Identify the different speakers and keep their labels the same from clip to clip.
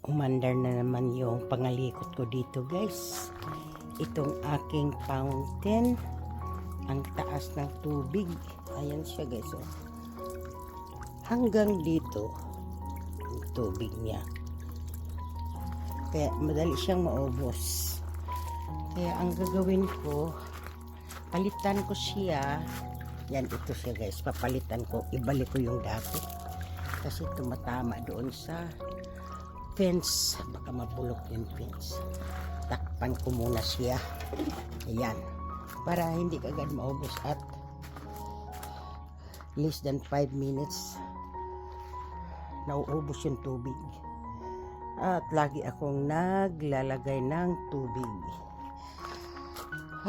Speaker 1: Umandar na naman yung pangalikot ko dito, guys. Itong aking fountain, ang taas ng tubig. Ayan siya, guys. Oh. Hanggang dito yung tubig niya, kaya madali siyang maubos. Kaya ang gagawin ko, palitan ko siya. Yan, ito siya, guys. Papalitan ko, ibalik ko yung dati kasi tumatama doon sa fence. Baka mabulok yung fence. Takpan ko muna siya. Ayan, para hindi kagad maubos at less than 5 minutes nauubos yung tubig. At lagi akong naglalagay ng tubig.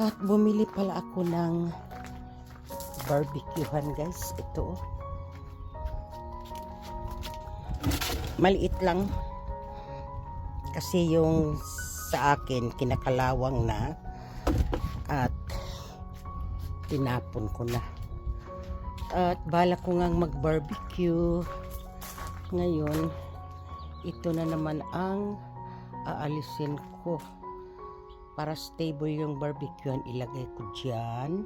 Speaker 1: At bumili pala ako ng barbecuehan, guys. Ito, maliit lang kasi yung sa akin kinakalawang na at tinapon ko na. At balak ko ngang mag-barbecue ngayon. Ito na naman ang aalisin ko para stable yung barbecuehan. Ilagay ko dyan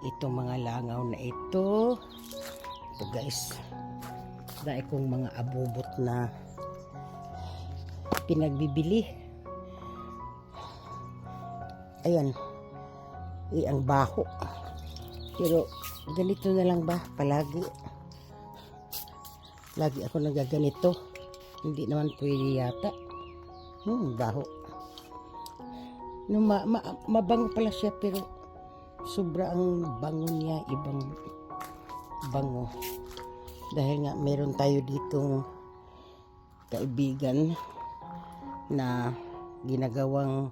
Speaker 1: itong mga langaw na ito. Ito, guys, dahil kong mga abubot na pinagbibili. Ayan, ang baho, pero ganito na lang ba palagi? Lagi ako nagaganito, hindi naman pwede yata. Baho. No, mabango pala siya, pero sobra ang bango niya, ibang bango. Dahil nga meron tayo ditong kaibigan na ginagawang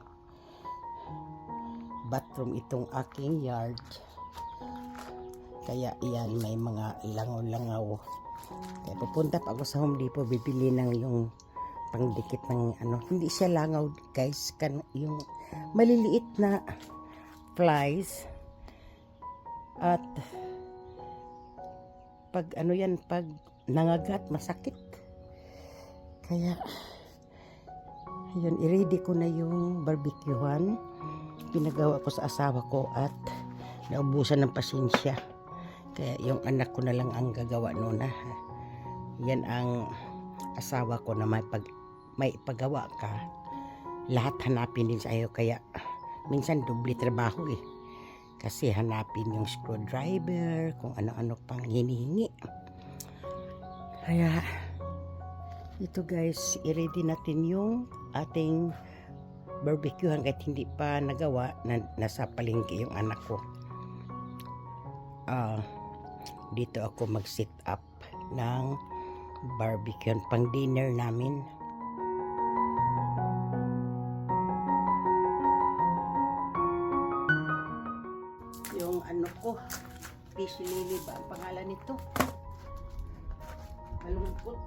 Speaker 1: bathroom itong aking yard. Kaya iyan, may mga langaw-langaw. Kaya pupunta pa ako sa Home Depot, bibili ng yung pangdikit ng ano. Hindi siya langaw, guys, yung maliliit na flies. At pag ano yan, pag nangagat, masakit. Kaya yun, i-ready ko na yung barbecuehan. Pinagawa ko sa asawa ko at naubusan ng pasensya. Kaya yung anak ko na lang ang gagawa noon. Yan ang asawa ko na may pagawa ka, lahat hanapin din sa iyo. Kaya minsan doble trabaho eh. Kasi hanapin yung screwdriver, kung ano-ano pang hinihingi. Kaya ito, guys, i-ready natin yung ating barbecuehan kahit hindi pa nagawa. Nasa palengke yung anak ko. Dito ako mag-set up ng barbecue pang dinner namin. Yung ano ko, fish lily ba ang pangalan nito? Malungkot.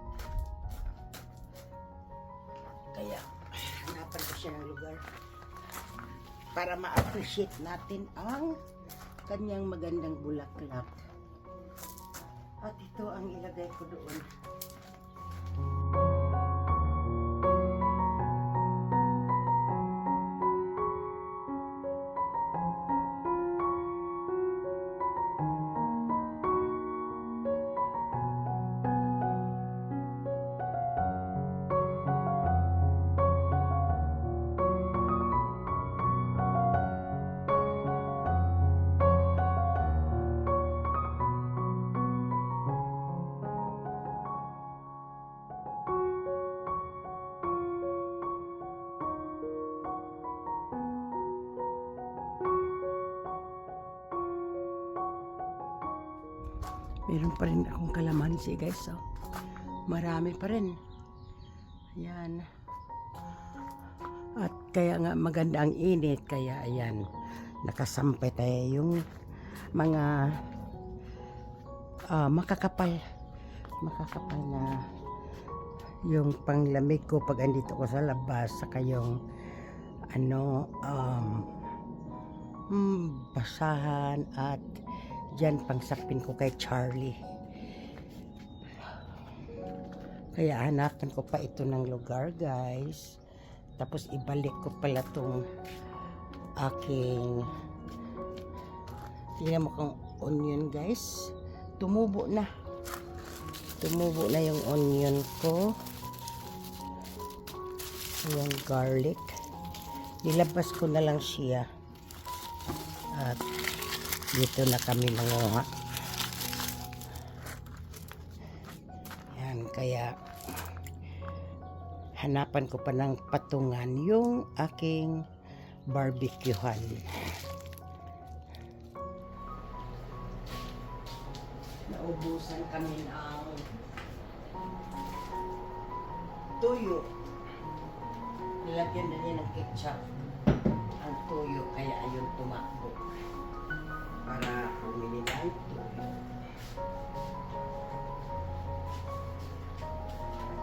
Speaker 1: Kaya hanapan ko siya ng lugar para ma-appreciate natin ang kanyang magandang bulaklak. At ito ang ilagay ko doon. Meron pa rin akong kalamansi, guys. So, marami pa rin. Ayan. At kaya nga maganda ang init. Kaya ayan, nakasampay tayo yung mga makakapal na yung panglamig ko pag andito ko sa labas. Saka yung ano, basahan at dyan pangsakpin ko kay Charlie. Kaya hanapan ko pa ito ng lugar, guys. Tapos ibalik ko pala tong aking, tingnan mo kung onion, guys. Tumubo na yung onion ko. Ayan, garlic. Nilabas ko na lang siya. At dito na kami manguha. Yan, kaya hanapan ko pa ng patungan yung aking barbecuehan. Naubusan kami ng tuyo. Nilagyan na niya ng ketchup ang tuyo, kaya ayun tumakbo para bumili ng tuyo.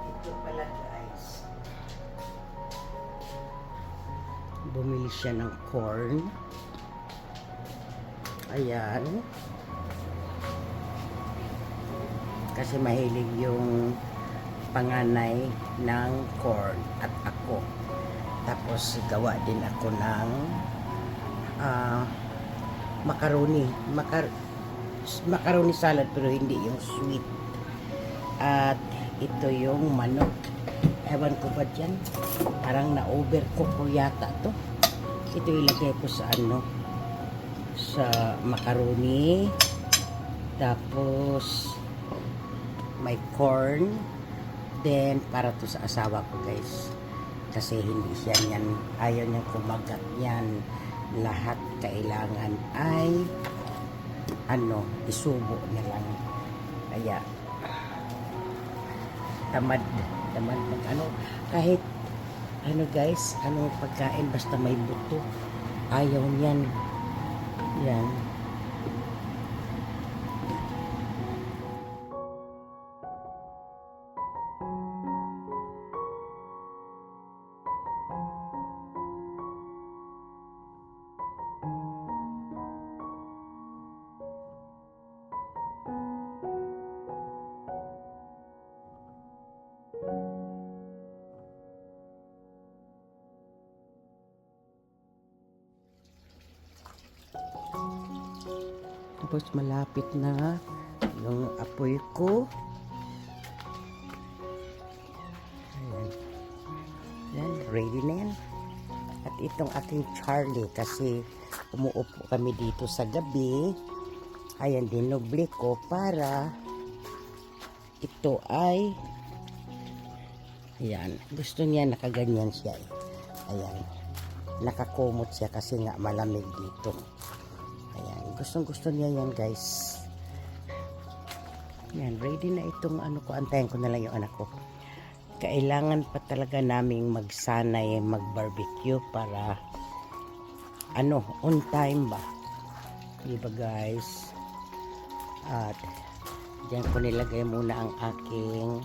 Speaker 1: Ito pala, guys, bumili siya ng corn. Ayan, kasi mahilig yung panganay ng corn at ako. Tapos gawa din ako ng macaroni salad, pero hindi yung sweet. At ito yung manok. Ewan ko ba dyan, parang na-overcook ko yata to. Ito ilagay ko sa sa macaroni. Tapos may corn. Then para to sa asawa ko, guys, kasi hindi siya niyan, ayaw niyang kumagat yan. Lahat kailangan ay isubo na lang. Kaya tamad mag kahit guys, anong pagkain basta may buto, ayaw niyan. Yan. Tapos malapit na yung apoy ko. Ayan. Ayan, ready na yan. At itong aking Charlie, kasi umuupo kami dito sa gabi. Ayan, dinubli ko para ito ay, ayan, gusto niya nakaganyan siya. Ayan, nakakumot siya kasi nga malamig dito. Ayan, gustong-gusto niya yan, guys. Ayan, ready na itong ko. Antayin ko na lang yung anak ko. Kailangan pa talaga naming magsanay mag-barbecue para on time ba? Diba, guys? At diyan ko nilagay muna ang aking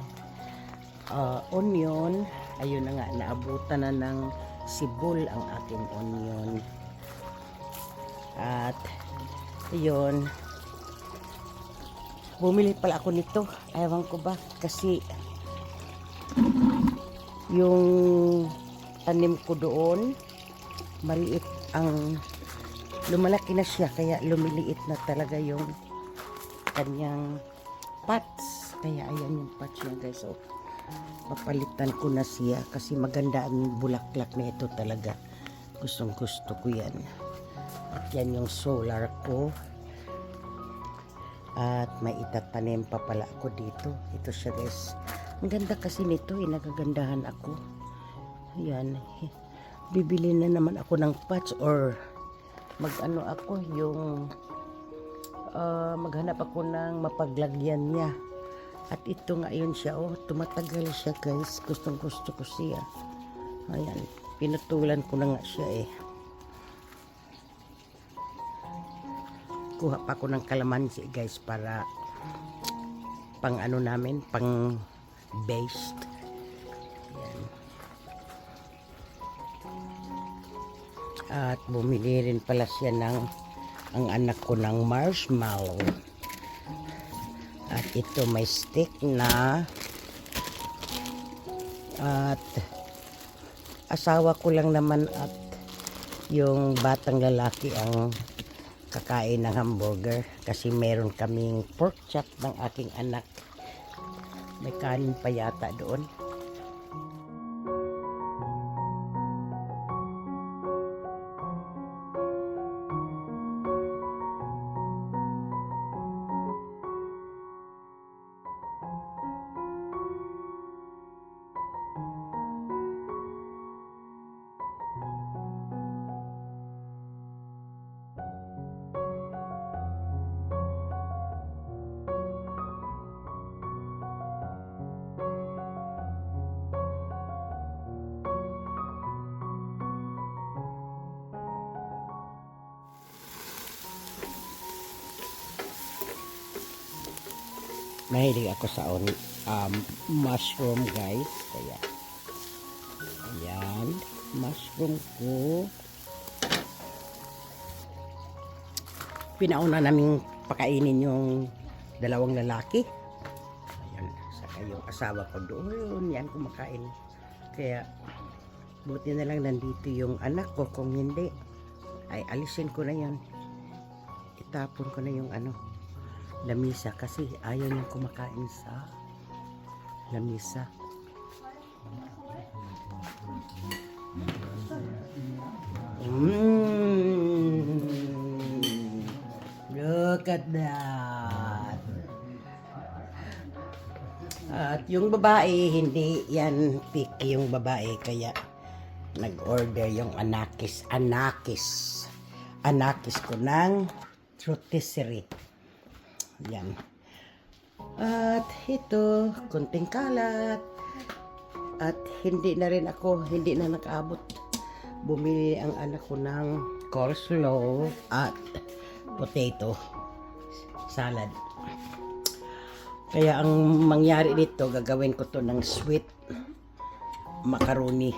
Speaker 1: onion. Ayun na nga, naabutan na ng sibol ang aking onion. At yun, bumili pala ako nito. Ewan ko ba, kasi yung tanim ko doon, maliit ang, lumalaki na siya, kaya lumiliit na talaga yung kanyang pots. Kaya ayan yung pots niya, guys. So, papalitan ko na siya kasi maganda ang bulaklak na ito talaga. Gustong gusto ko yan. At yan yung solar ko. At may itatanim pa pala ako dito. Ito siya, guys. Ang ganda kasi nito, nagagandahan ako. Ayan. Bibili na naman ako ng pots or ako yung maghanap ako ng mapaglagyan niya. At ito nga yun siya, tumatagal siya, guys. Gustong gusto ko siya. Ayan, pinutulan ko na nga siya kuha pa ako ng kalamansi, guys, para pang namin, pang based. Ayan. At bumili rin pala siya ang anak ko ng marshmallow. At ito may stick na At asawa ko lang naman at yung batang lalaki ang kakain ng hamburger kasi meron kaming pork chop ng aking anak. May kanin pa yata doon. Mahilig ako sa mushroom guys. Kaya ayan, mushroom ko. Pinauna naming pakainin yung dalawang lalaki. Ayan, saka yung asawa ko doon, yan kumakain. Kaya buti na lang nandito yung anak ko. Kung hindi, ay alisin ko na yan. Itapon ko na yung lamisa kasi ayaw niyang kumakain sa lamisa. Look at that. At yung babae, hindi yan picky yung babae, kaya nag-order yung anakis ko ng rotisserie. Yan. At ito, kunting kalat. At hindi na nakaabot. Bumili ang anak ko ng coleslaw at potato salad. Kaya ang mangyari dito, gagawin ko to ng sweet macaroni.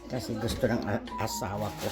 Speaker 1: Kasi gusto ng asawa ko.